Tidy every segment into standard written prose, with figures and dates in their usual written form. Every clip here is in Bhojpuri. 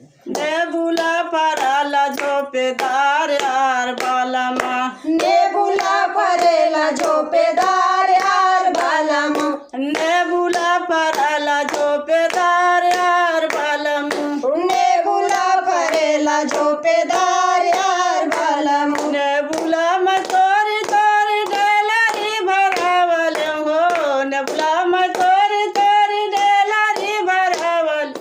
नेबुला फराला झोपेदार यार बालमा, नेबुला फरेला झोपेदार यार बालमा, नेबुला फराला झोपेदार यार बालमा, नेबुला फरेला झोपेदार यार बालमा, नेबुला में तोरी तोरी डेलारी भरावल हो, नेबुला में तोरी तोरी डेलारी भरावल,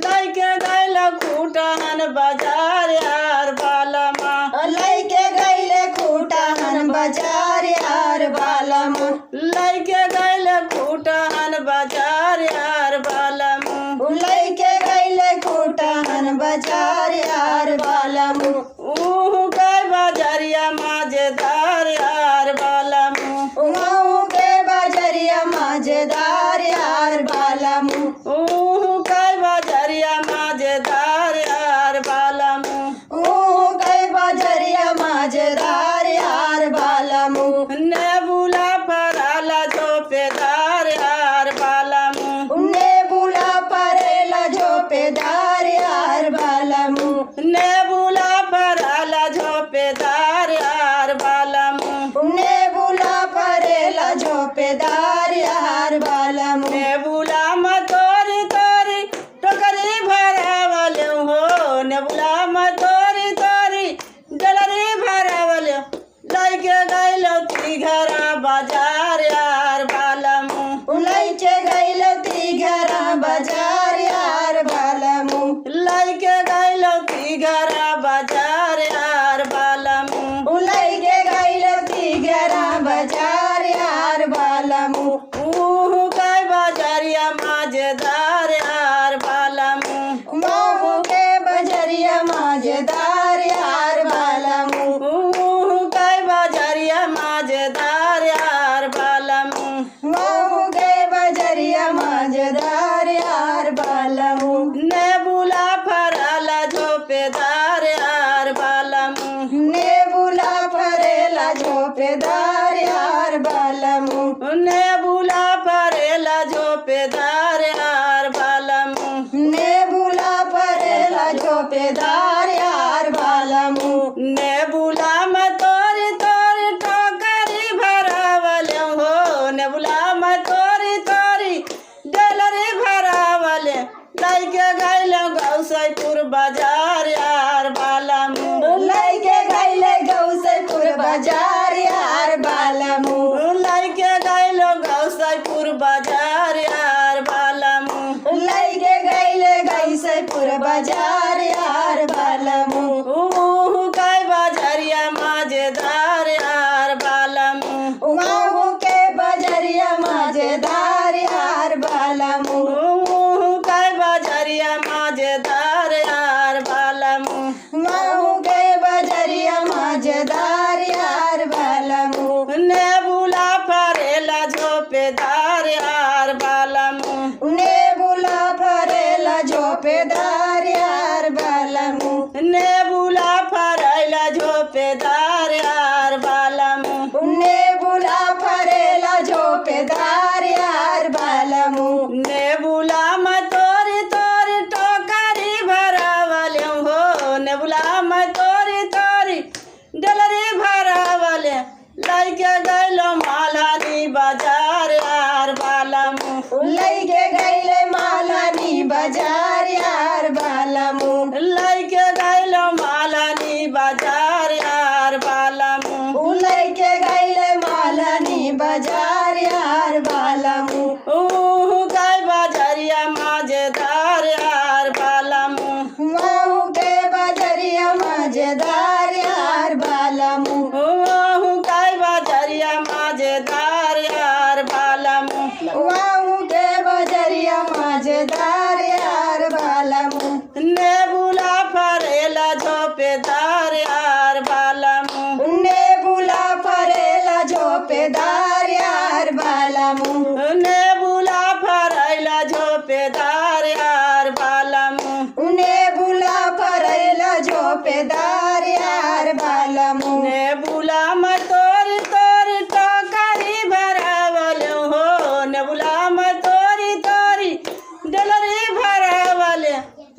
लइके गइल खूटहन बाजार यार बालमा, लइके गइले खूटहन बाजार यार बालमा, लइके गइल खूटहन बाजार यार बालमा, लइके गइले खूटहन बाजार यार बालमा, ऊहू गए बाजारिया मजेदार यार बालमा, उमाऊ के बाजरिया मजेदार यार बालमा, ऊहू गए बाजारिया मजेदार यार बालमा, ऊ गए बाजरिया मजेदार यार बालमा, नेबुला फराला झोपेदार यार बालमा, नेबुला फरेला झोपेदार यार बालमा, नेबुला फराला झोपेदार यार बालमा, नेबुला फरेला झोपेदार यार बालमा, नेबुला में तोरी तोरी टोकरी भरावल हो, नेबुला में तोरी तोरी डलरी भरावल, लइके गइल ती घरा बाजार यार बालमा, लइके गइल ती घरा बाजार यार बालमा, लइके गइल ती घरा बाजार यार बालमा, लइके गइल ती घरा बाजार यार बालमा, ऊहू गए बाजारिया मजेदार यार बालमा, माहू के बजरिया मजेदार यार बालमा, ऊहू गए बाजारिया मजेदार यार बालमा, माहू के बजरिया मजेदार यार बालमा, नेबुला फराला झोपेदार यार बालमा, नेबुला फरेला झोपेदार यार बालमा, नेबुला फरेला झोपेदार यार बालमा, नेबुला फरेला झोपेदार यार बालमा, नेबुला में तोरी तोरी टोकरी भरावल हो, नेबुला में तोरी तोरी डलरी भरावल, लइके गइल गौसैपुर बाजार यार बालमा, लइके गइले गौसैपुर बाजार यार बालमा, लइके गइल गौसैपुर बाजार यार बालमा, लइके गइले गौसैपुर बाजार यार बालमा, ऊहू गए बाजारिया मजेदार यार बालमा, उमाऊ के बजरिया मजेदार यार बालमा, ऊहू गए बाजारिया मजेदार यार बालमा, माहू के बजरिया मजेदार यार बालमा, नेबुला फरेला झोपेदार यार बालमा, नेबुला फरेला झोपेदार यार बालमा, नेबुला फरेला झोपेदार यार बालमा, नेबुला फरेला झोपेदार यार बालमा, नेबुला में तोरी तोरी टोकरी भरावल हो, नेबुला में तोरी तोरी डलरी भरावल, लइके गइल मालानी बाजार यार बालमा, लइके गइले मालानी बाजार यार बालमा, लइके गइल मालानी बाजार यार बालमा, लइके गइले मालानी बाजार यार बालमा, ऊहू गए बाजारिया मजेदार यार बालमा, माहू के बजरिया मजेदार यार बालमा, ऊहू गए बाजारिया मजेदार यार बालमा, माहू के बजरिया मजेदार यार बालमा, नेबुला फरेला झोपेदार यार बालमा, नेबुला फरेला झोपेदार यार बालमा, नेबुला फरेला झोपेदार यार बालमा, नेबुला फरेला झोपेदार यार बालमा, नेबुला में तोरी तोरी टोकरी भरावल हो, नेबुला में तोरी तोरी डलरी भरावल,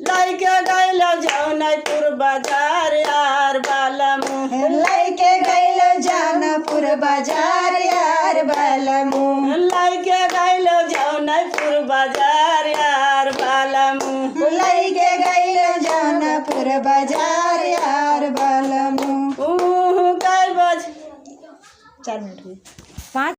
लइके गैल जौनपुर बाजार यार बालमू लैके गैल जानपुर बाजार यार बालमू लैके गैल जौनपुर बाजार यार बालमू लैके गैल जानपुर बाजार यार बालमू कै बज 4 मिनट में